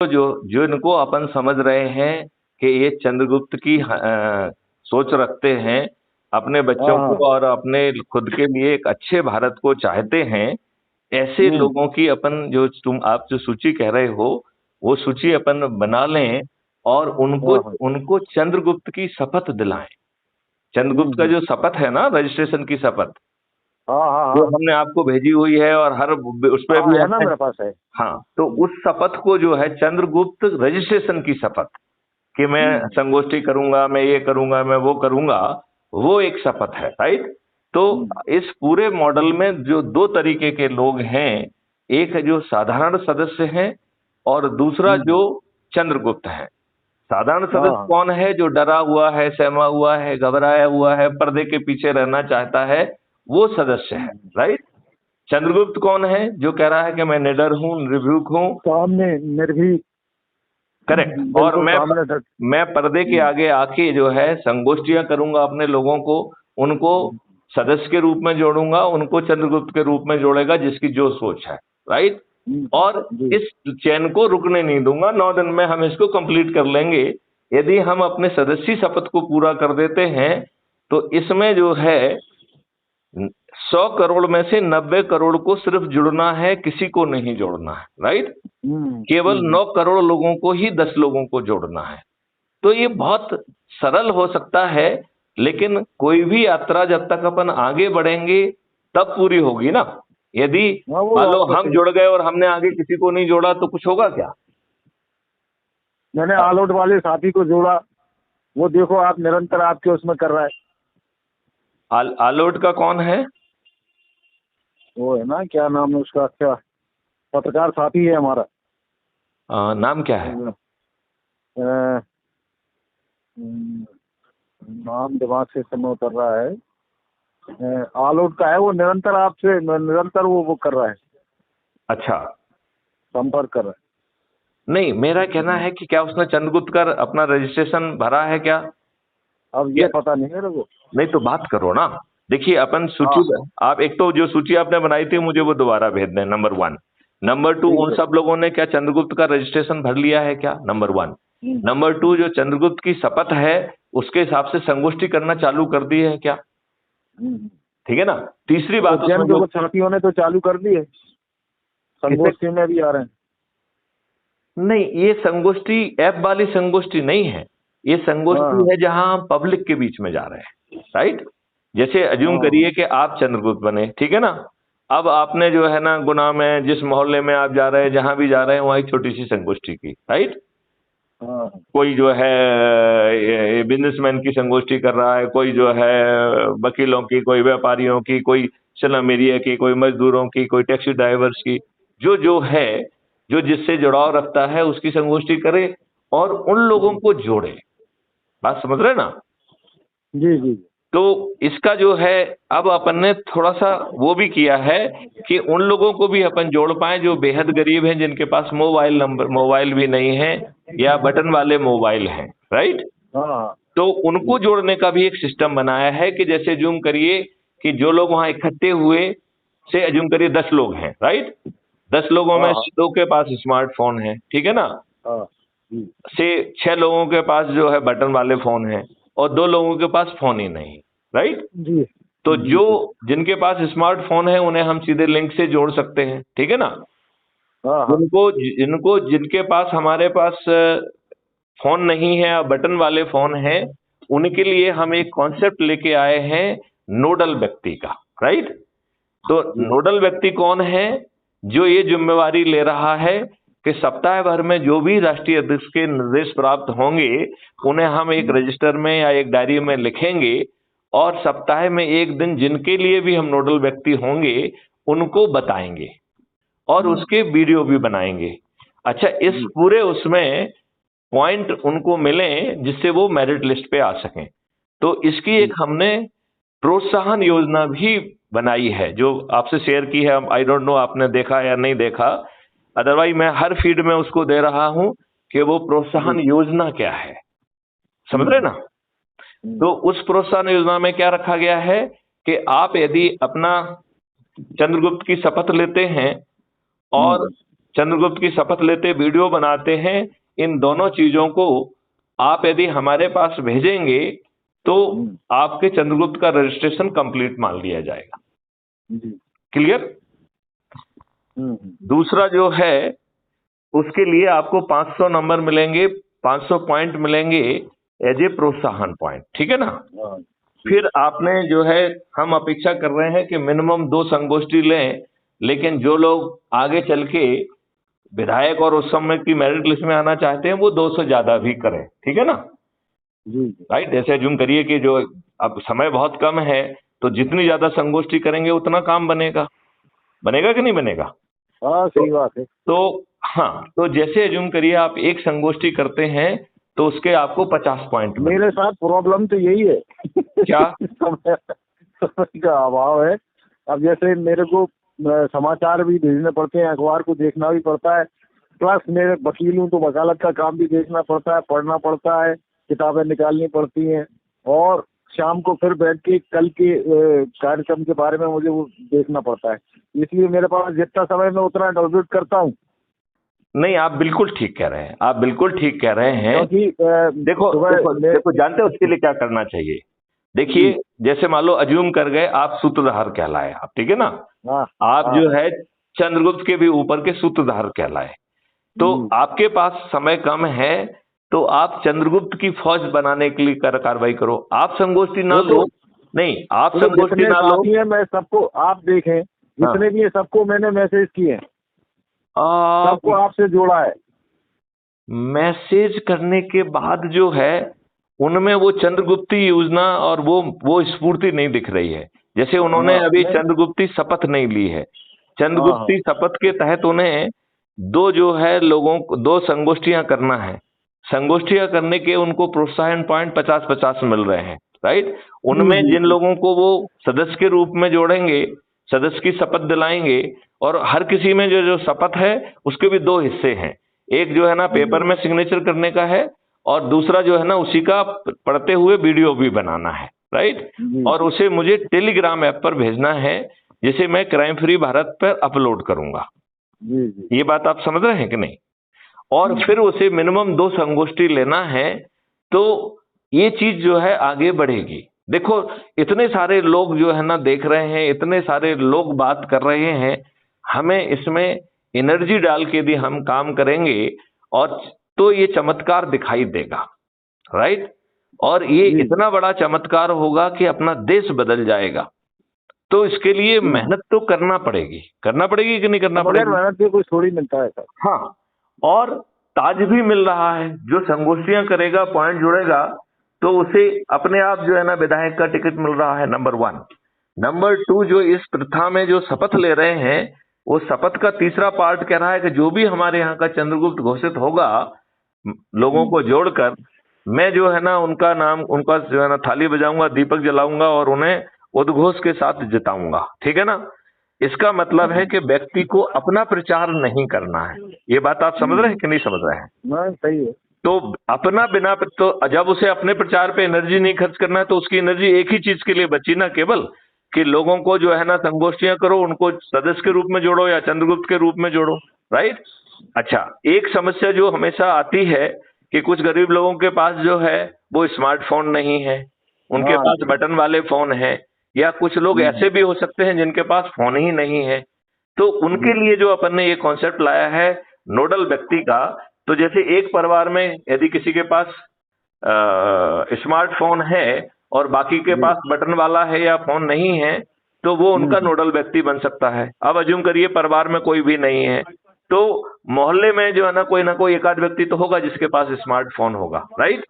तो जो जो इनको अपन समझ रहे हैं कि ये चंद्रगुप्त की सोच रखते हैं, अपने बच्चों हाँ को और अपने खुद के लिए एक अच्छे भारत को चाहते हैं, ऐसे लोगों की अपन आप जो सूची कह रहे हो, वो सूची अपन बना लें और उनको हाँ हाँ उनको चंद्रगुप्त की शपथ दिलाएं। चंद्रगुप्त का हम्म, जो शपथ है ना, रजिस्ट्रेशन की शपथ, हाँ हाँ जो हाँ हमने आपको भेजी हुई है और हर उस पर हाँ, भी है ना, हमने, मेरे पास है। हाँ, तो उस शपथ को जो है चंद्रगुप्त रजिस्ट्रेशन की शपथ, कि मैं हम्म, संगोष्ठी करूंगा, मैं ये करूंगा, मैं वो करूंगा, वो एक शपथ है, राइट। तो हम्म, इस पूरे मॉडल में जो दो तरीके के लोग हैं, एक है जो साधारण सदस्य हैं और दूसरा जो हम्म, चंद्रगुप्त है। साधारण हाँ सदस्य हाँ कौन है? जो डरा हुआ है, सहमा हुआ है, घबराया हुआ है, पर्दे के पीछे रहना चाहता है, वो सदस्य है, हम्म, राइट। चंद्रगुप्त कौन है? जो कह रहा है कि मैं निडर हूं, निर्भीक हूं, सामने निर्भीक, करेक्ट, और बिल्कुल सामने डट। मैं पर्दे के हम्म, आगे आके जो है संगोष्ठियां करूंगा, अपने लोगों को, उनको सदस्य के रूप में जोड़ूंगा, उनको चंद्रगुप्त के रूप में जोड़ेगा, जिसकी जो सोच है, राइट। और जी। इस चैन को रुकने नहीं दूंगा, 9 दिन में हम इसको कंप्लीट कर लेंगे। यदि हम अपने सदस्य शपथ को पूरा कर देते हैं, तो इसमें जो है 100 करोड़ में से 90 करोड़ को सिर्फ जुड़ना है, किसी को नहीं जोड़ना है, राइट। केवल 9 करोड़ लोगों को ही 10 लोगों को जोड़ना है। तो ये बहुत सरल हो सकता है, लेकिन कोई भी यात्रा जब तक अपन आगे बढ़ेंगे तब पूरी होगी ना। यदि हाँ, वो मान लो बात तो हम सही। जुड़ गए और हमने आगे किसी को नहीं जोड़ा, तो कुछ होगा क्या? मैंने आलोट वाले साथी को जोड़ा, वो देखो आप निरंतर आपके उसमें कर रहा है। आलोट का कौन है? वो है ना, क्या नाम है उसका, अच्छा, पत्रकार साथी है हमारा। नाम क्या है? अ, नाम दिमाग से समय उतर रहा है। आलोट का है, वो निरंतर आपसे निरंतर वो कर रहा है, अच्छा। संपर्क कर रहा नहीं, मेरा है। कहना है कि क्या उसने चंद्रगुप्त का अपना रजिस्ट्रेशन भरा है क्या? अब क्या? ये पता नहीं है मेरे को। नहीं तो बात करो ना। देखिए अपन सूची, हाँ, आप एक तो जो सूची आपने बनाई थी मुझे वो दोबारा भेज दें, नंबर 1। नंबर 2, ठीक उन है। सब लोगों ने क्या चंद्रगुप्त का रजिस्ट्रेशन भर लिया है क्या? नंबर 1। हम्म, नंबर 2, जो चंद्रगुप्त की शपथ है उसके हिसाब से संगोष्ठी करना चालू कर दी है क्या? हम्म। ठीक है ना। तीसरी बात उज्जैन उसमें के वो, कुछ साथियों ने तो चालू कर दी है, किसे? संगोष्ठी में भी आ रहे हैं। नहीं, ये संगोष्ठी ऐप वाली संगोष्ठी नहीं है। ये हाँ संगोष्ठी हाँ है जहां हम पब्लिक के बीच में जा रहे हैं, राइट। जैसे अज्यूम हाँ करिए कि आप चंद्रगुप्त बने, ठीक है ना। अब आपने जो है ना गुना में, जिस मोहल्ले में आप जा रहे हैं, जहां भी जा रहे हैं, वहां एक छोटी सी संगोष्ठी की, राइट। हाँ कोई जो है बिजनेसमैन की संगोष्ठी कर रहा है, कोई जो है वकीलों की, कोई व्यापारियों की, कोई स्लम एरिया की, कोई मजदूरों की, कोई टैक्सी ड्राइवर्स की, जो जो है, जो जिससे जुड़ाव रखता है उसकी संगोष्ठी करे और उन लोगों को जोड़े। बात समझ रहे हैं ना। जी जी। तो इसका जो है, अब अपन ने थोड़ा सा वो भी किया है कि उन लोगों को भी अपन जोड़ पाए जो बेहद गरीब हैं, जिनके पास मोबाइल भी नहीं है या बटन वाले मोबाइल हैं, राइट। हाँ हाँ तो उनको जोड़ने का भी एक सिस्टम बनाया है कि जैसे अज्यूम करिए कि जो लोग वहां इकट्ठे हुए, से अज्यूम करिए 10 लोग हैं, राइट। 10 लोगों में हाँ हाँ से 2 के पास स्मार्टफोन है, ठीक है ना। हाँ जी से 6 लोगों के पास जो है बटन वाले फोन है और 2 लोगों के पास फोन ही नहीं, राइट। जी तो जी जो जी। जिनके पास स्मार्टफोन है उन्हें हम सीधे लिंक से जोड़ सकते हैं, ठीक है ना। हाँ हाँ जिनको जिनको जिनके पास, हमारे पास फोन नहीं है या बटन वाले फोन हैं, उनके लिए हम एक कॉन्सेप्ट लेके आए हैं, नोडल व्यक्ति का, राइट। तो जी। नोडल व्यक्ति कौन है? जो ये जिम्मेवारी ले रहा है कि सप्ताह भर में जो भी राष्ट्रीय अध्यक्ष के निर्देश प्राप्त होंगे, उन्हें हम एक रजिस्टर में या एक डायरी में लिखेंगे और सप्ताह में एक दिन जिनके लिए भी हम नोडल व्यक्ति होंगे उनको बताएंगे और उसके वीडियो भी बनाएंगे। अच्छा, इस जी पूरे उसमें पॉइंट उनको मिले जिससे वो मेरिट लिस्ट पे आ सकें। तो इसकी एक जी। हमने प्रोत्साहन योजना भी बनाई है, जो आपसे शेयर की है। आई डोंट नो आपने देखा या नहीं देखा, अदरवाइज मैं हर फीड में उसको दे रहा हूं कि वो जी। प्रोत्साहन योजना क्या है, समझ रहे ना। हम्म, तो उस प्रोत्साहन योजना में क्या रखा गया है कि आप यदि अपना चंद्रगुप्त की शपथ लेते हैं और हम्म, चंद्रगुप्त की शपथ लेते वीडियो बनाते हैं, इन दोनों चीजों को आप यदि हमारे पास भेजेंगे तो आपके चंद्रगुप्त का रजिस्ट्रेशन कंप्लीट मान लिया जाएगा। जी। क्लियर? दूसरा जो है उसके लिए आपको 500 नंबर मिलेंगे, 500 पॉइंट मिलेंगे एज ए प्रोत्साहन पॉइंट, ठीक है ना। फिर आपने जो है, हम अपेक्षा कर रहे हैं कि मिनिमम 2 संगोष्ठी लें, लेकिन जो लोग आगे चल के विधायक और उस समय की मेरिट लिस्ट में आना चाहते हैं वो 2 से ज्यादा भी करें, ठीक है ना। जी। राइट, जैसे अज्यूम करिए कि जो अब समय बहुत कम है तो जितनी ज्यादा संगोष्ठी करेंगे उतना काम बनेगा, बनेगा कि नहीं बनेगा? हाँ, सही बात है। तो हाँ, तो जैसे अज्यूम करिए आप एक संगोष्ठी करते हैं तो उसके आपको 50 पॉइंट मिलते हैं। मेरे साथ प्रॉब्लम तो यही है। क्या? समय का अभाव है। अब जैसे मेरे को समाचार भी भेजने पड़ते हैं, अखबार को देखना भी पड़ता है, प्लस मेरे वकील हूँ तो वकालत का काम भी देखना पड़ता है, पढ़ना पड़ता है, किताबें निकालनी पड़ती हैं, और शाम को फिर बैठ के कल के कार्यक्रम के बारे में मुझे वो देखना पड़ता है। इसलिए मेरे पास जितना समय मैं उतना डाउनलोड करता हूँ। नहीं, आप बिल्कुल ठीक कह रहे हैं, आप बिल्कुल ठीक कह रहे हैं। क्योंकि देखो जानते हो उसके लिए क्या करना चाहिए? देखिए, जैसे मान लो अज्यूम कर गए आप सूत्रधार कहलाए, आप ठीक है ना। आप जो है चंद्रगुप्त के भी ऊपर के सूत्रधार कहलाए, तो आपके पास समय कम है तो आप चंद्रगुप्त की फौज बनाने के लिए कार्रवाई करो। आप संगोष्ठी ना लो, नहीं आप संगोष्ठी ना लो। मैं सबको, आप देखें जितने भी सबको मैंने मैसेज किए हैं, सबको आपसे जोड़ा है। मैसेज करने के बाद जो है उनमें वो चंद्रगुप्ती योजना और वो स्फूर्ति नहीं दिख रही है। जैसे उन्होंने अभी चंद्रगुप्ती शपथ नहीं ली है। चंद्रगुप्ती शपथ के तहत उन्हें 2 जो है लोगों को 2 संगोष्ठियां करना है। संगोष्ठियां करने के उनको प्रोत्साहन पॉइंट 50-50 मिल रहे हैं, राइट। उनमें जिन लोगों को वो सदस्य के रूप में जोड़ेंगे, सदस्य की शपथ दिलाएंगे, और हर किसी में जो शपथ है उसके भी 2 हिस्से हैं। एक जो है ना पेपर में सिग्नेचर करने का है, और दूसरा जो है ना उसी का पढ़ते हुए वीडियो भी बनाना है, राइट। और उसे मुझे टेलीग्राम ऐप पर भेजना है, जिसे मैं क्राइम फ्री भारत पर अपलोड करूंगा। ये बात आप समझ रहे हैं कि नहीं? और फिर उसे मिनिमम 2 संगोष्ठी लेना है, तो ये चीज जो है आगे बढ़ेगी। देखो इतने सारे लोग जो है ना देख रहे हैं, इतने सारे लोग बात कर रहे हैं, हमें इसमें एनर्जी डाल के भी हम काम करेंगे और तो ये चमत्कार दिखाई देगा, राइट। और ये इतना बड़ा चमत्कार होगा कि अपना देश बदल जाएगा। तो इसके लिए मेहनत तो करना पड़ेगी कि नहीं करना पड़ेगी? मेहनत से कुछ थोड़ी मिलता है सर। हाँ, और ताज भी मिल रहा है। जो संगोष्ठियां करेगा, पॉइंट जुड़ेगा, तो उसे अपने आप जो है ना विधायक का टिकट मिल रहा है, नंबर 1। नंबर 2, जो इस प्रथा में जो शपथ ले रहे हैं, वो शपथ का तीसरा पार्ट कह रहा है कि जो भी हमारे यहाँ का चंद्रगुप्त घोषित होगा, लोगों को जोड़कर, मैं जो है ना उनका नाम, उनका जो है ना थाली बजाऊंगा, दीपक जलाऊंगा और उन्हें उद्घोष के साथ जिताऊंगा, ठीक है ना। इसका मतलब है कि व्यक्ति को अपना प्रचार नहीं करना है। ये बात आप समझ रहे हैं कि नहीं समझ रहे हैं? सही है। तो अपना बिना, तो जब उसे अपने प्रचार पे एनर्जी नहीं खर्च करना है, तो उसकी एनर्जी एक ही चीज के लिए बची ना, केवल कि लोगों को जो है ना संगोष्ठियां करो, उनको सदस्य के रूप में जोड़ो या चंद्रगुप्त के रूप में जोड़ो, राइट। अच्छा, एक समस्या जो हमेशा आती है कि कुछ गरीब लोगों के पास जो है वो स्मार्टफोन नहीं है, उनके पास बटन वाले फोन है, या कुछ लोग ऐसे भी हो सकते हैं जिनके पास फोन ही नहीं है। तो उनके लिए जो अपन ने ये कॉन्सेप्ट लाया है नोडल व्यक्ति का, तो जैसे एक परिवार में यदि किसी के पास स्मार्टफोन है और बाकी के पास बटन वाला है या फोन नहीं है, तो वो उनका नोडल व्यक्ति बन सकता है। अब अज्यूम करिए परिवार में कोई भी नहीं है, तो मोहल्ले में जो है ना कोई एक आध व्यक्ति तो होगा जिसके पास स्मार्टफोन होगा, राइट।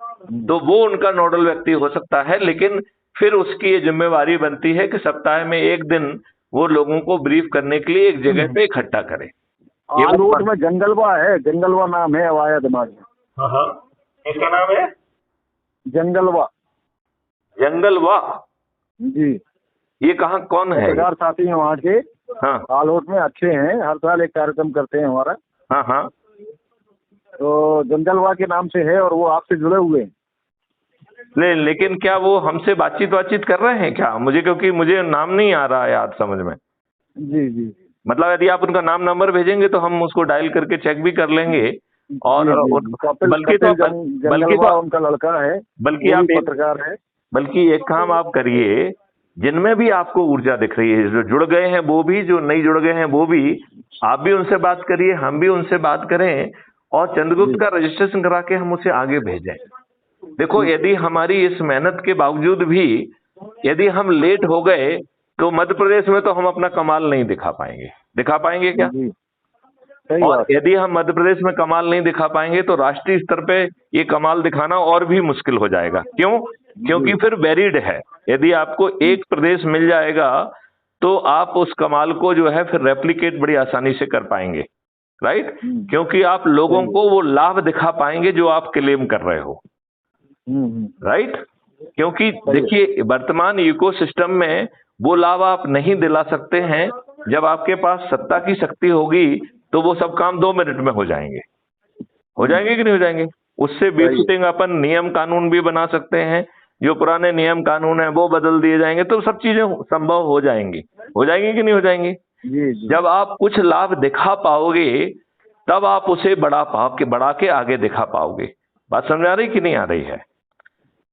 तो वो उनका नोडल व्यक्ति हो सकता है, लेकिन फिर उसकी ये जिम्मेवारी बनती है कि सप्ताह में एक दिन वो लोगों को ब्रीफ करने के लिए एक जगह पे इकट्ठा करे। आलोट में जंगलवा है, जंगलवा नाम है, अब आया दिमाग में। हाँ, किसका नाम है? जंगलवा। जंगलवा जी। ये कहाँ, कौन है? पत्रकार साथी हैं वहाँ के। हाँ, आलोट में अच्छे हैं, हर साल एक कार्यक्रम करते हैं हमारा। हाँ। तो जंगलवा के नाम से है और वो आपसे जुड़े हुए हैं। लेकिन क्या वो हमसे बातचीत कर रहे हैं क्या? मुझे, क्योंकि मुझे नाम नहीं आ रहा है याद समझ में। जी। मतलब यदि आप उनका नाम नंबर भेजेंगे तो हम उसको डायल करके चेक भी कर लेंगे। और बल्कि तो उनका लड़का है, बल्कि आप पत्रकार है। बल्कि एक काम आप करिए, जिनमें भी आपको ऊर्जा दिख रही है, जो जुड़ गए हैं वो भी, जो नहीं जुड़ गए हैं वो भी, आप भी उनसे बात करिए, हम भी उनसे बात करें और चंद्रगुप्त का रजिस्ट्रेशन करा के हम उसे आगे भेजें। देखो, यदि हमारी इस मेहनत के बावजूद भी यदि हम लेट हो गए तो मध्य प्रदेश में तो हम अपना कमाल नहीं दिखा पाएंगे क्या? और यदि हम मध्य प्रदेश में कमाल नहीं दिखा पाएंगे तो राष्ट्रीय स्तर पे ये कमाल दिखाना और भी मुश्किल हो जाएगा। क्यों? क्योंकि फिर वेरिड है। यदि आपको एक प्रदेश मिल जाएगा तो आप उस कमाल को जो है फिर रेप्लिकेट बड़ी आसानी से कर पाएंगे, राइट? क्योंकि आप लोगों को वो लाभ दिखा पाएंगे जो आप क्लेम कर रहे हो, राइट? क्योंकि देखिए, वर्तमान इकोसिस्टम में वो लाभ आप नहीं दिला सकते हैं। जब आपके पास सत्ता की शक्ति होगी तो वो सब काम 2 मिनट में हो जाएंगे कि नहीं हो जाएंगे? उससे बेफिटिंग अपन नियम कानून भी बना सकते हैं, जो पुराने नियम कानून है वो बदल दिए जाएंगे, तो सब चीजें संभव हो जाएंगी कि नहीं हो जाएंगी? जब आप कुछ लाभ दिखा पाओगे तब आप उसे बढ़ा के आगे दिखा पाओगे। बात समझ आ रही कि नहीं आ रही है?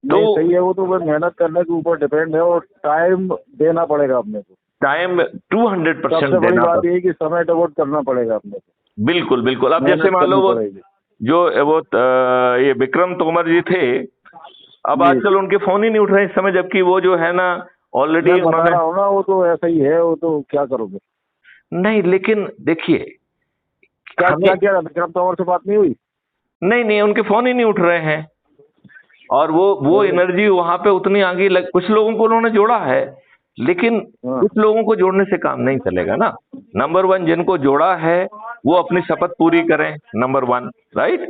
तो सही है, वो तो बस मेहनत करने के ऊपर डिपेंड है और टाइम देना पड़ेगा अपने को। टाइम 200% देना। बड़ी बात ये कि समय डिवोट करना पड़ेगा अपने को। बिल्कुल। अब जैसे मान लो वो ये विक्रम तोमर जी थे, अब आजकल उनके फोन ही नहीं उठ रहे इस समय, जबकि वो जो है ना ऑलरेडी उन्होंने ना, वो तो ऐसा ही है, वो तो क्या करोगे? नहीं, लेकिन देखिए, क्या विक्रम तोमर से बात नहीं हुई? नहीं, उनके फोन ही नहीं उठ रहे हैं। और वो एनर्जी वहां पे उतनी आगे कुछ लोगों को उन्होंने जोड़ा है, लेकिन कुछ लोगों को जोड़ने से काम नहीं चलेगा ना। नंबर 1, जिनको जोड़ा है वो अपनी शपथ पूरी करें, नंबर 1, राइट?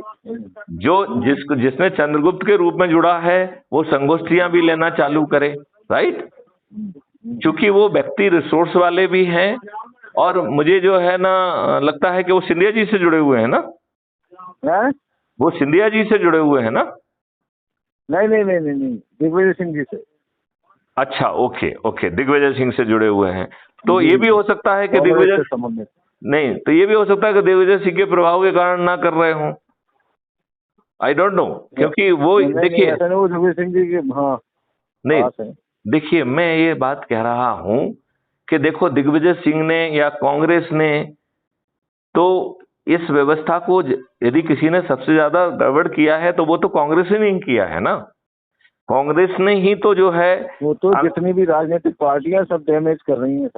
जिसने चंद्रगुप्त के रूप में जुड़ा है वो संगोष्ठियां भी लेना चालू करे, राइट? क्योंकि वो व्यक्ति रिसोर्स वाले भी हैं और मुझे जो है ना लगता है कि वो सिंधिया जी से जुड़े हुए हैं ना। वो सिंधिया जी से जुड़े हुए हैं ना? नहीं, दिग्विजय सिंह जी से। अच्छा, ओके, दिग्विजय सिंह से जुड़े हुए हैं। तो ये भी हो सकता है कि दिग्विजय सिंह के प्रभाव के कारण ना कर रहे हों। आई डोंट नो, क्योंकि वो देखिए, दिग्विजय सिंह जी के नहीं, देखिए, मैं ये बात कह रहा हूं कि देखो, दिग्विजय सिंह ने या कांग्रेस ने तो इस व्यवस्था को, यदि किसी ने सबसे ज्यादा गड़बड़ किया है तो वो तो कांग्रेस ने नहीं किया है ना। कांग्रेस ने ही तो जो है, वो तो जितनी भी राजनीतिक पार्टियां सब डैमेज कर रही हैं,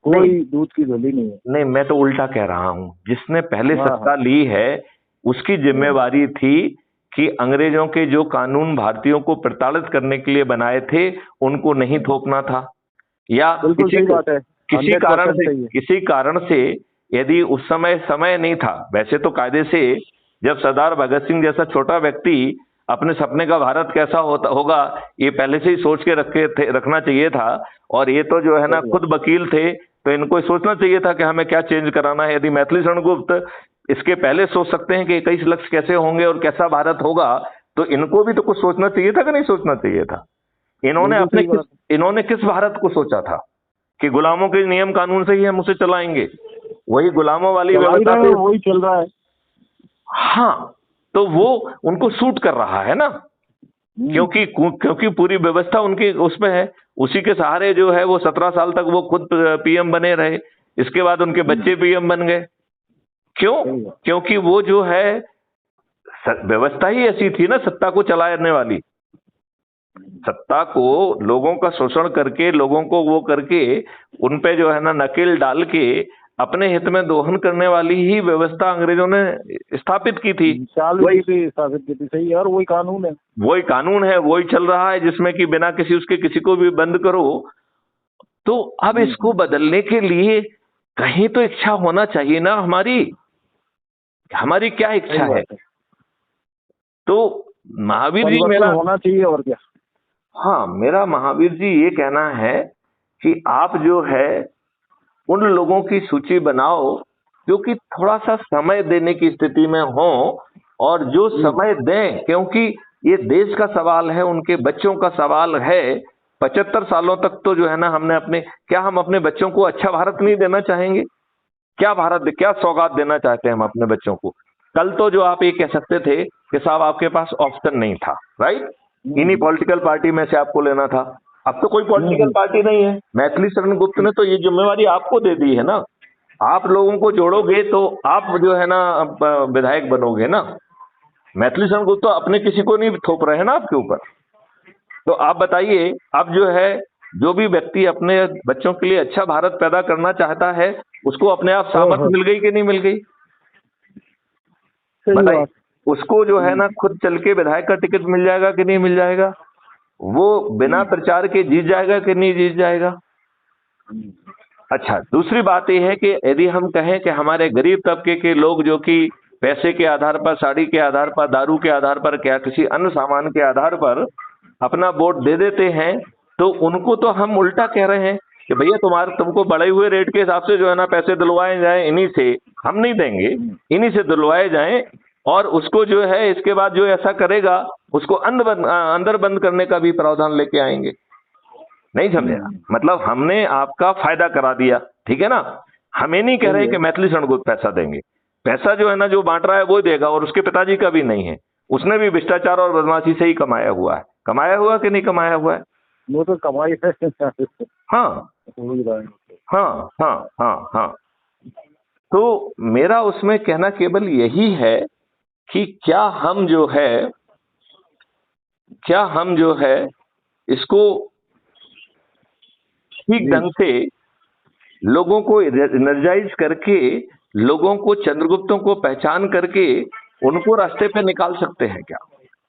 कोई दूध की धुली नहीं है। नहीं, मैं तो उल्टा कह रहा हूं, जिसने पहले सत्ता ली है उसकी जिम्मेवारी थी कि अंग्रेजों के जो कानून भारतीयों को प्रताड़ित करने के लिए बनाए थे उनको नहीं थोपना था, या किसी कारण से यदि उस समय नहीं था। वैसे तो कायदे से जब सरदार भगत सिंह जैसा छोटा व्यक्ति अपने सपने का भारत कैसा होगा ये पहले से ही सोच के रखना चाहिए था। और ये तो जो है ना खुद वकील थे, तो इनको सोचना चाहिए था कि हमें क्या चेंज कराना है। यदि मैथिली शरण गुप्त इसके पहले सोच सकते हैं कि 21 लक्ष्य कैसे होंगे और कैसा भारत होगा, तो इनको भी तो कुछ सोचना चाहिए था कि नहीं सोचना चाहिए था? इन्होंने किस भारत को सोचा था कि गुलामों के नियम कानून से ही हम उसे चलाएंगे? वही गुलामों वाली व्यवस्था पे वही चल रहा है। हाँ, तो वो उनको सूट कर रहा है ना, क्योंकि पूरी व्यवस्था उनकी उसमें है। उसी के सहारे जो है वो 17 साल तक वो खुद पीएम बने रहे, इसके बाद उनके बच्चे पीएम बन गए। क्यों? क्योंकि वो जो है व्यवस्था ही ऐसी थी ना, सत्ता को चलाने वाली, सत्ता को लोगों का शोषण करके, लोगों को वो करके, उन पे जो है ना नकेल डाल के अपने हित में दोहन करने वाली ही व्यवस्था अंग्रेजों ने स्थापित की थी। स्थापित की थी, सही है। और वही कानून है, वही चल रहा है, जिसमें कि बिना किसी को भी बंद करो। तो अब इसको बदलने के लिए कहीं तो इच्छा होना चाहिए ना हमारी क्या इच्छा है? तो महावीर जी, मेरा होना चाहिए और क्या। हाँ, मेरा महावीर जी ये कहना है कि आप जो है उन लोगों की सूची बनाओ जो कि थोड़ा सा समय देने की स्थिति में हो, और जो समय दें, क्योंकि ये देश का सवाल है, उनके बच्चों का सवाल है। 75 सालों तक तो जो है ना हमने अपने, क्या हम अपने बच्चों को अच्छा भारत नहीं देना चाहेंगे? क्या सौगात देना चाहते हैं हम अपने बच्चों को? कल तो जो आप ये कह सकते थे कि साहब आपके पास ऑप्शन नहीं था, राइट, इन्हीं पॉलिटिकल पार्टी में से आपको लेना था। अब तो कोई पॉलिटिकल पार्टी नहीं है। मैथिली शरण गुप्त ने तो ये जिम्मेवारी आपको दे दी है ना, आप लोगों को जोड़ोगे तो आप जो है ना विधायक बनोगे ना। मैथिली शरण गुप्त तो अपने किसी को नहीं थोप रहे हैं ना आपके ऊपर। तो आप बताइए, अब जो है जो भी व्यक्ति अपने बच्चों के लिए अच्छा भारत पैदा करना चाहता है, उसको अपने आप सामर्थ्य मिल गई कि नहीं मिल गई? बताइए, उसको जो है ना खुद चल के विधायक का टिकट मिल जाएगा कि नहीं मिल जाएगा? वो बिना प्रचार के जीत जाएगा कि नहीं जीत जाएगा? अच्छा, दूसरी बात यह है कि यदि हम कहें कि हमारे गरीब तबके के लोग जो कि पैसे के आधार पर, साड़ी के आधार पर, दारू के आधार पर, क्या किसी अन्य सामान के आधार पर अपना वोट दे देते हैं, तो उनको तो हम उल्टा कह रहे हैं कि भैया तुमको बढ़े हुए रेट के हिसाब से जो है ना पैसे दिलवाए जाएं, इन्हीं से हम नहीं देंगे, इन्हीं से दिलवाए जाएं, और उसको जो है इसके बाद जो ऐसा करेगा उसको अंदर बंद करने का भी प्रावधान लेके आएंगे। नहीं समझे? मतलब हमने आपका फायदा करा दिया, ठीक है ना। हम ये नहीं कह रहे कि मैथिली शरण गुप्त पैसा देंगे, पैसा जो है ना जो बांट रहा है वो देगा, और उसके पिताजी का भी नहीं है, उसने भी भ्रष्टाचार और बदमाशी से ही कमाया हुआ है। कमाया हुआ कि नहीं कमाया हुआ है? वो तो कमाई है। हाँ हाँ हाँ हाँ हाँ। तो मेरा उसमें कहना केवल यही है कि क्या हम जो है इसको ठीक ढंग से लोगों को एनर्जाइज करके, लोगों को, चंद्रगुप्तों को पहचान करके उनको रास्ते पे निकाल सकते हैं क्या?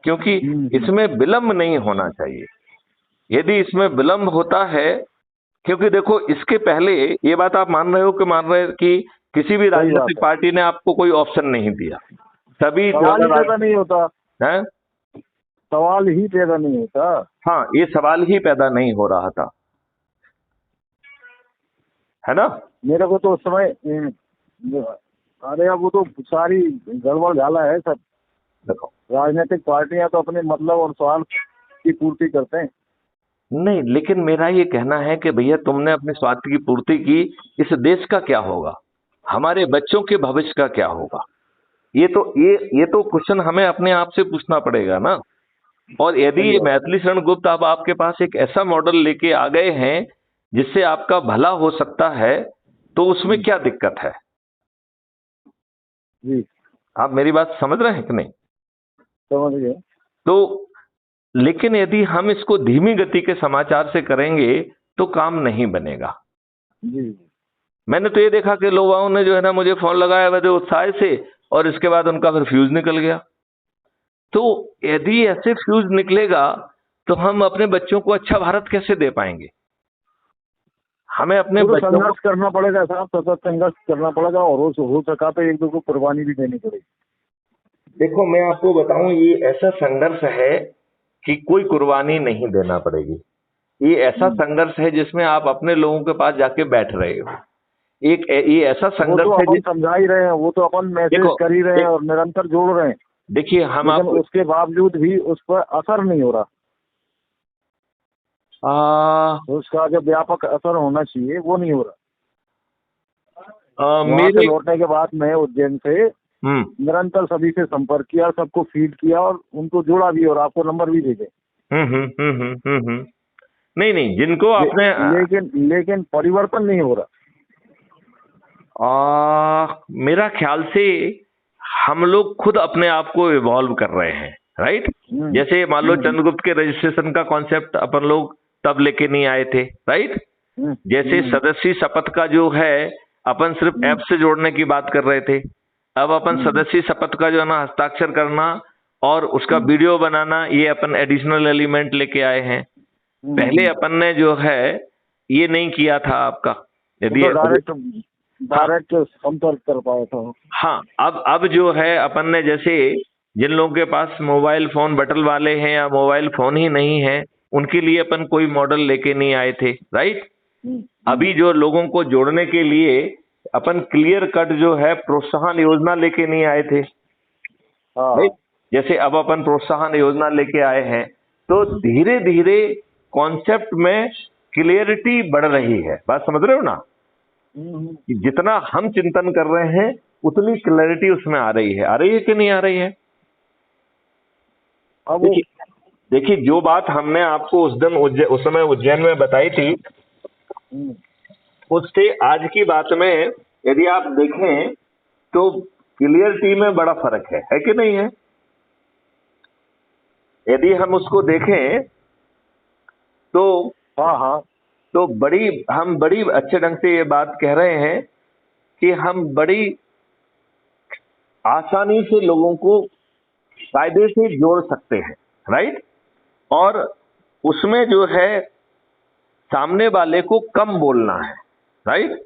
क्योंकि इसमें विलंब नहीं होना चाहिए। यदि इसमें विलंब होता है, क्योंकि देखो इसके पहले ये बात आप मान रहे हो कि किसी भी राजनीतिक पार्टी ने आपको कोई ऑप्शन नहीं दिया, सभी सवाल ही पैदा नहीं होता है, सवाल ही पैदा नहीं होता। हाँ, ये सवाल ही पैदा नहीं हो रहा था, है ना। मेरे को तो उस समय अरे अब वो तो सारी गड़बड़ झाला है सब। देखो, राजनीतिक पार्टियां तो अपने मतलब और स्वार्थ की पूर्ति करते हैं। नहीं, लेकिन मेरा ये कहना है कि भैया तुमने अपने स्वार्थ की पूर्ति की, इस देश का क्या होगा, हमारे बच्चों के भविष्य का क्या होगा? ये तो क्वेश्चन हमें अपने आप से पूछना पड़ेगा ना। और यदि ये मैथिली शरण गुप्त अब आपके पास एक ऐसा मॉडल लेके आ गए हैं जिससे आपका भला हो सकता है, तो उसमें क्या दिक्कत है? जी, आप मेरी बात समझ रहे हैं कि नहीं? समझ गए। तो लेकिन यदि हम इसको धीमी गति के समाचार से करेंगे तो काम नहीं बनेगा। जी, मैंने तो ये देखा कि लोगों ने जो है ना मुझे फोन लगाया बड़े उत्साह से, और इसके बाद उनका फिर फ्यूज निकल गया। तो यदि ऐसे फ्यूज निकलेगा तो हम अपने बच्चों को अच्छा भारत कैसे दे पाएंगे? हमें अपने बच्चों को संघर्ष करना पड़ेगा साहब, सतत संघर्ष करना पड़ेगा, और हो सका तो एक दो को कुर्बानी भी देनी पड़ेगी। देखो, मैं आपको बताऊं, ये ऐसा संघर्ष है कि कोई कुर्बानी नहीं देना पड़ेगी। ये ऐसा संघर्ष है जिसमें आप अपने लोगों के पास जाके बैठ रहे हो। ये ऐसा संघर्ष है, समझा ही रहे हैं, वो तो अपन मैसेज कर ही रहे हैं और निरंतर जोड़ रहे हैं। देखिए, हम आप उसके बावजूद भी उस पर असर नहीं हो रहा। उसका जो व्यापक असर होना चाहिए वो नहीं हो रहा। मेरे लौटने के बाद मैं उज्जैन से निरंतर सभी से संपर्क किया, सबको फीड किया और उनको जोड़ा भी, और आपको नंबर भी भेजे। नहीं, जिनको आपने लेकिन परिवर्तन नहीं हो रहा। मेरा ख्याल से हम लोग खुद अपने आप को इवॉल्व कर रहे हैं, राइट। जैसे मान लो चंद्रगुप्त के रजिस्ट्रेशन का कॉन्सेप्ट अपन लोग तब लेके नहीं आए थे, राइट। जैसे सदस्य शपथ का जो है अपन सिर्फ ऐप से जोड़ने की बात कर रहे थे, अब अपन सदस्य शपथ का जो है ना हस्ताक्षर करना और उसका वीडियो बनाना, ये अपन एडिशनल एलिमेंट लेके आए हैं। पहले अपन ने जो है ये नहीं किया था आपका, यदि डायरेक्ट संपर्क कर पाया था। हाँ, अब जो है अपन ने, जैसे जिन लोगों के पास मोबाइल फोन बटन वाले हैं या मोबाइल फोन ही नहीं है, उनके लिए अपन कोई मॉडल लेके नहीं आए थे, राइट। अभी जो लोगों को जोड़ने के लिए अपन क्लियर कट जो है प्रोत्साहन योजना लेके नहीं आए थे, राइट। जैसे अब अपन प्रोत्साहन योजना लेके आए हैं, तो धीरे धीरे कॉन्सेप्ट में क्लियरिटी बढ़ रही है। बात समझ रहे हो ना? कि जितना हम चिंतन कर रहे हैं उतनी क्लैरिटी उसमें आ रही है कि नहीं आ रही है? अब वो देखिए जो बात हमने आपको उस दिन उस समय उज्जैन में बताई थी, उससे आज की बात में यदि आप देखें तो क्लियरिटी में बड़ा फर्क है कि नहीं है? यदि हम उसको देखें तो हाँ तो हम बड़ी अच्छे ढंग से ये बात कह रहे हैं कि हम बड़ी आसानी से लोगों को कायदे से जोड़ सकते हैं, राइट? और उसमें जो है सामने वाले को कम बोलना है, राइट?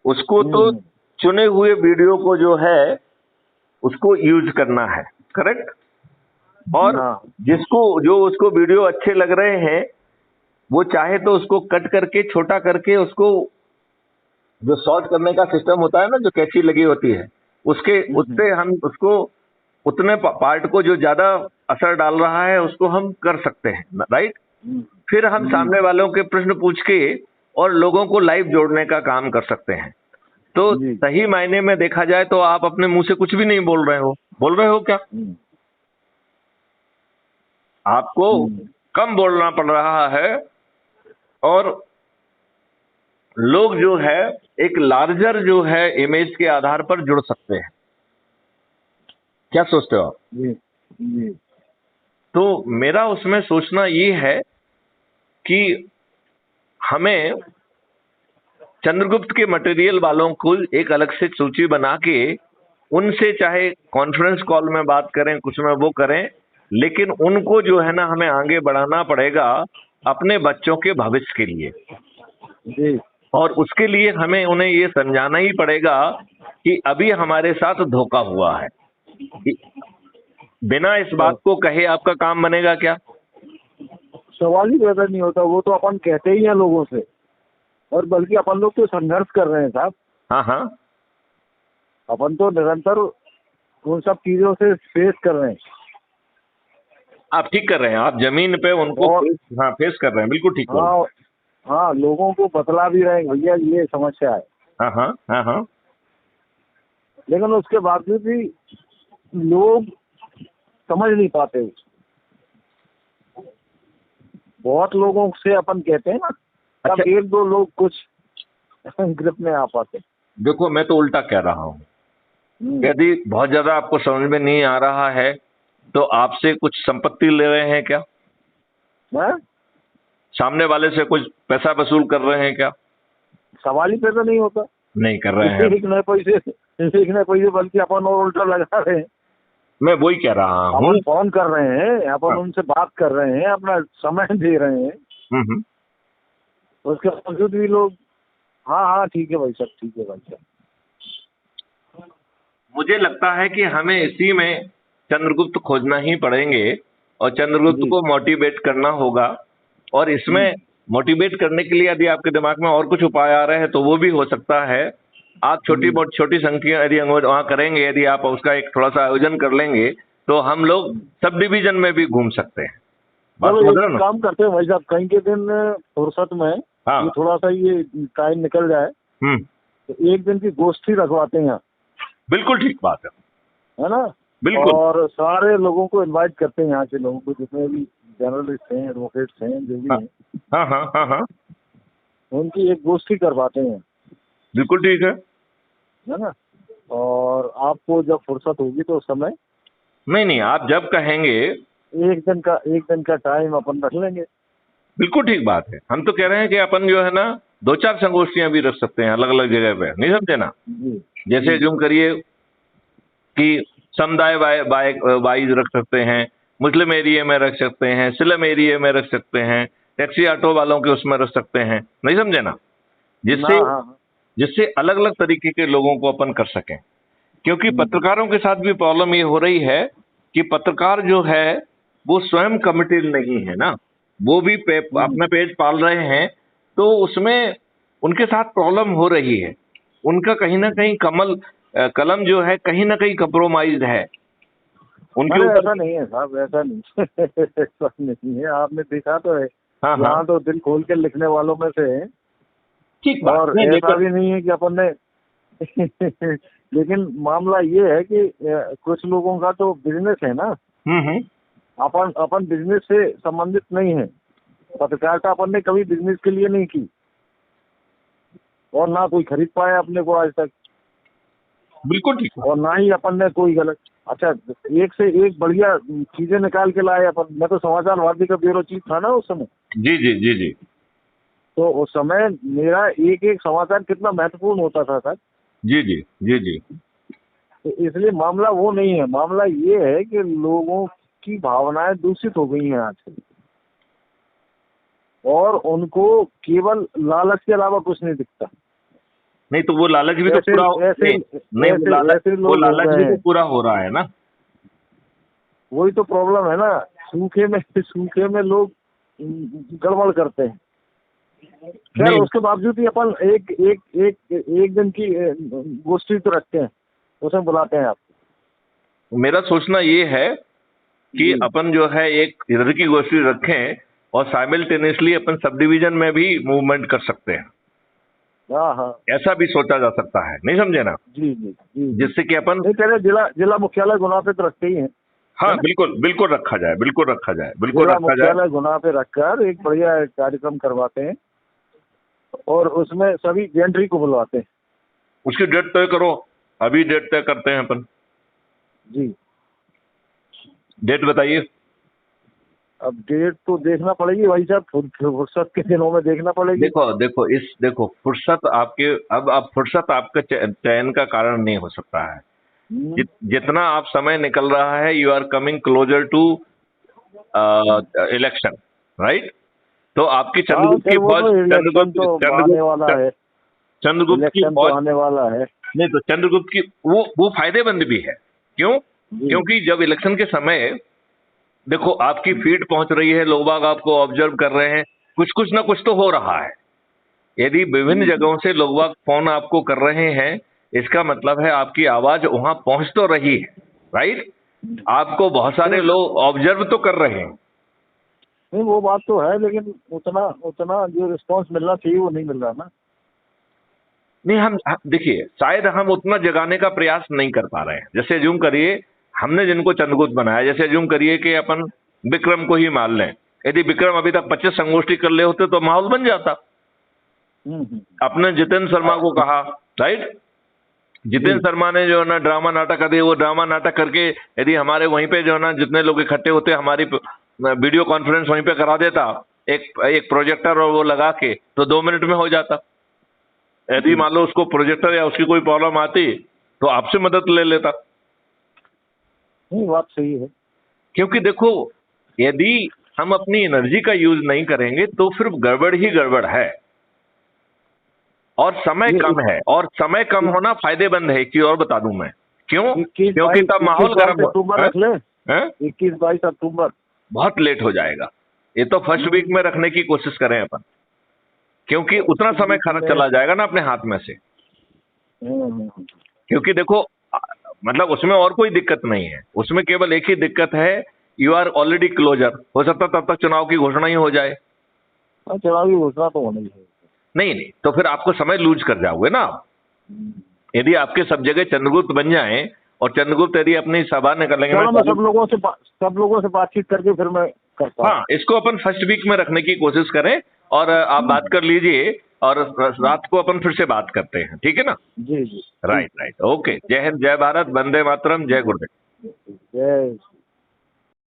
उसको तो चुने हुए वीडियो को जो है उसको यूज करना है, करेक्ट? और जो उसको वीडियो अच्छे लग रहे हैं वो चाहे तो उसको कट करके छोटा करके उसको जो शॉर्ट करने का सिस्टम होता है ना, जो कैंची लगी होती है उससे हम उसको उतने पार्ट को जो ज्यादा असर डाल रहा है उसको हम कर सकते हैं, राइट? फिर हम सामने वालों के प्रश्न पूछ के और लोगों को लाइव जोड़ने का काम कर सकते हैं। तो सही मायने में देखा जाए तो आप अपने मुंह से कुछ भी नहीं बोल रहे हो क्या? आपको कम बोलना पड़ रहा है और लोग जो है एक लार्जर जो है इमेज के आधार पर जुड़ सकते हैं। क्या सोचते हो आप? जी। तो मेरा उसमें सोचना ये है कि हमें चंद्रगुप्त के मटेरियल वालों को एक अलग से सूची बना के उनसे चाहे कॉन्फ्रेंस कॉल में बात करें, कुछ में वो करें, लेकिन उनको जो है ना हमें आगे बढ़ाना पड़ेगा अपने बच्चों के भविष्य के लिए जी। और उसके लिए हमें उन्हें ये समझाना ही पड़ेगा कि अभी हमारे साथ धोखा हुआ है। बिना इस बात को कहे आपका काम बनेगा क्या? सवाल ही पैदा नहीं होता। वो तो अपन कहते ही हैं लोगों से, और बल्कि अपन लोग तो संघर्ष कर रहे हैं साहब। हाँ, अपन तो निरंतर उन सब चीजों से फेस कर रहे हैं। आप ठीक कर रहे हैं, आप जमीन पे उनको फेस कर रहे हैं, बिल्कुल ठीक। हाँ, लोगों को बतला भी रहे हैं भैया ये समस्या है। हाँ। लेकिन उसके बावजूद भी लोग समझ नहीं पाते। बहुत लोगों से अपन कहते हैं ना, तब एक दो लोग कुछ ग्रिप में आ पाते। देखो मैं तो उल्टा कह रहा हूँ, यदि बहुत ज्यादा आपको समझ में नहीं आ रहा है तो आपसे कुछ संपत्ति ले रहे हैं क्या? सामने वाले से कुछ पैसा वसूल कर रहे हैं क्या? सवाल ही पैदा नहीं होता। नहीं कर रहे हैं। सीखने पैसे बल्कि अपन और उल्टा लगा रहे हैं। मैं वही कह रहा हूँ, अपन फोन कर रहे हैं, अपन उनसे बात कर रहे हैं, अपना समय दे रहे हैं। उसके बावजूद भी लोग हाँ ठीक है भाई साहब। मुझे लगता है कि हमें इसी में चंद्रगुप्त खोजना ही पड़ेंगे और चंद्रगुप्त को मोटिवेट करना होगा। और इसमें मोटिवेट करने के लिए यदि आपके दिमाग में और कुछ उपाय आ रहे हैं तो वो भी हो सकता है। आप छोटी संख्या यदि वहाँ करेंगे, यदि आप उसका एक थोड़ा सा आयोजन कर लेंगे तो हम लोग सब डिवीजन में भी घूम सकते हैं। एक काम करते हैं भाई साहब, कहीं के दिन फुर्सत में ये थोड़ा सा ये टाइम निकल जाए तो एक दिन की गोष्ठी रखवाते हैं। बिल्कुल ठीक बात है ना? बिल्कुल। और सारे लोगों को इनवाइट करते हैं, यहाँ के लोगों को, जितने भी जर्नलिस्ट हैं, एडवोकेट्स हैं, जो भी हैं। हाँ। उनकी एक गोष्ठी करवाते हैं। बिल्कुल ठीक है ना? और आपको जब फुर्सत होगी तो उस समय नहीं आप जब कहेंगे एक दिन का टाइम अपन रख लेंगे। बिल्कुल ठीक बात है। हम तो कह रहे हैं कि अपन जो है ना 2-4 संगोष्ठियां भी रख सकते हैं अलग अलग जगह पे, नहीं समझे ना? जैसे जुम करिए कि समुदाय वाइज रख सकते हैं, मुस्लिम एरिया में रख सकते हैं, सिलम एरिया में रख सकते हैं, टैक्सी ऑटो वालों के उसमें रख सकते हैं, नहीं समझे ना? जिससे अलग अलग तरीके के लोगों को अपन कर सकें। क्योंकि पत्रकारों के साथ भी प्रॉब्लम ये हो रही है कि पत्रकार जो है वो स्वयं कमिटेड नहीं है ना, वो भी अपना पेज पाल रहे हैं, तो उसमें उनके साथ प्रॉब्लम हो रही है। उनका कहीं ना कहीं कलम जो है कहीं ना कहीं कंप्रोमाइज्ड है उनके ऊपर। ऐसा नहीं है साहब, ऐसा नहीं ऐसा नहीं है, आपने देखा तो है। हाँ हाँ, यहाँ तो दिल खोल के लिखने वालों में से हैं। ठीक बात और नहीं, ऐसा देखो भी नहीं है कि अपन ने लेकिन मामला ये है कि कुछ लोगों का तो बिजनेस है ना, हम्म, अपन बिजनेस से संबंधित नहीं है। पत्रकारिता अपन ने कभी बिजनेस के लिए नहीं की, और ना कोई खरीद पाया अपने को आज तक, बिल्कुल ठीक है। और ना ही अपन ने कोई गलत। अच्छा, एक से एक बढ़िया चीजें निकाल के लाए अपन। मैं तो समाचार भारती का ब्यूरो चीफ था ना उस समय, जी जी जी जी तो उस समय मेरा एक एक समाचार कितना महत्वपूर्ण होता था सर। जी जी जी जी। तो इसलिए मामला वो नहीं है, मामला ये है कि लोगों की भावनाएं दूषित हो गई हैं आजकल, और उनको केवल लालच के अलावा कुछ नहीं दिखता। नहीं तो वो लालच भी तो ऐसे पूरा ऐसे नहीं ऐसे ऐसे वो लोग हो लालच गए भी हैं। तो पूरा हो रहा है ना। वही तो प्रॉब्लम है ना, सूखे में लोग गड़बड़ करते हैं। खैर नहीं, उसके बावजूद भी अपन एक एक एक एक दिन की गोष्ठी तो रखते हैं, उसमें बुलाते हैं आप। मेरा सोचना ये है कि जी। अपन जो है एक इधर की गोष्ठी रखें और साइमल्टेनियसली अपन सब डिवीजन में भी मूवमेंट कर सकते हैं। हाँ हाँ। ऐसा भी सोचा जा सकता है, नहीं समझे ना, जी जी जी। जिससे कि अपन नहीं, पहले जिला मुख्यालय गुना पे तो रखते ही हैं। हाँ बिल्कुल बिल्कुल रखा जाए, बिल्कुल रखा जाए, बिल्कुल जिला रखा जाए। मुख्यालय गुना पे रखकर एक बढ़िया कार्यक्रम करवाते हैं, और उसमें सभी जेंट्री को बुलवाते हैं। उसकी डेट तय करो, अभी डेट तय करते हैं अपन। जी। डेट बताइए। अब डेट तो देखना पड़ेगी भाई साहब, फुर्सत के दिनों में देखना पड़ेगी। देखो फुर्सत आपके, अब फुर्सत आपका चयन का कारण नहीं हो सकता है। जितना आप समय निकल रहा है, you are coming closer to election, right. तो आपकी चंद्रगुप्त की फौज, आने वाला है, चंद्रगुप्त की इलेक्शन तो फौज आने वाला है। नहीं तो चंद्रगुप्त की वो फायदेमंद भी है। क्यों? क्योंकि जब इलेक्शन के समय देखो आपकी फीड पहुंच रही है, लोग बाग आपको ऑब्जर्व कर रहे हैं, कुछ ना कुछ तो हो रहा है। यदि विभिन्न जगहों से लोग बाग फोन आपको कर रहे हैं, इसका मतलब है आपकी आवाज वहां पहुंच तो रही है, राइट। आपको बहुत सारे लोग ऑब्जर्व तो कर रहे हैं। नहीं, वो बात तो है, लेकिन उतना जो रिस्पांस मिलना चाहिए वो नहीं मिल रहा ना। नहीं, हम देखिए शायद हम उतना जगाने का प्रयास नहीं कर पा रहे हैं। जैसे अज्यूम करिए हमने जिनको चंद्रगुप्त बनाया, जैसे अज्यूम करिए कि अपन विक्रम को ही मान लें। यदि विक्रम अभी तक 25 संगोष्ठी कर ले होते तो माहौल बन जाता। अपने जितेंद्र शर्मा को कहा, राइट। जितेंद्र शर्मा ने जो है ना ड्रामा नाटक कर दिया, वो ड्रामा नाटक करके यदि हमारे वहीं पे जो है ना जितने लोग इकट्ठे होते, हमारी वीडियो कॉन्फ्रेंस वहीं पे करा देता, एक प्रोजेक्टर और वो लगा के, तो 2 मिनट में हो जाता। यदि मान लो उसको प्रोजेक्टर या उसकी कोई प्रॉब्लम आती तो आपसे मदद ले लेता। नहीं, बात सही है। क्योंकि देखो यदि हम अपनी एनर्जी का यूज नहीं करेंगे तो फिर गड़बड़ ही गड़बड़ है, और समय कम है, और समय कम होना फायदेमंद है। कि और बता दूं मैं क्यों? क्योंकि तब माहौल गर्म हो। 21-22 अक्टूबर बहुत लेट हो जाएगा, ये तो फर्स्ट वीक में रखने की कोशिश करें अपन, क्योंकि उतना समय खर्च चला जाएगा ना अपने हाथ में से। क्योंकि देखो मतलब उसमें और कोई दिक्कत नहीं है, उसमें केवल एक ही दिक्कत है, यू आर ऑलरेडी क्लोजर। हो सकता तब तक चुनाव की घोषणा ही हो जाए। चुनाव की घोषणा तो होनी है। नहीं, तो फिर आपको समय लूज कर जाओगे ना। यदि आपके सब जगह चंद्रगुप्त बन जाएं, और चंद्रगुप्त यदि अपनी सभा निकालेंगे, मैं सब लोगों से बातचीत करके फिर मैं करता हूं। हाँ, इसको अपन फर्स्ट वीक में रखने की कोशिश करें, और आप बात कर लीजिए, और रात को अपन फिर से बात करते हैं, ठीक है ना। जी जी। Right, okay. जय हिंद, जय भारत, वंदे मातरम, जय गुरुदेव। जय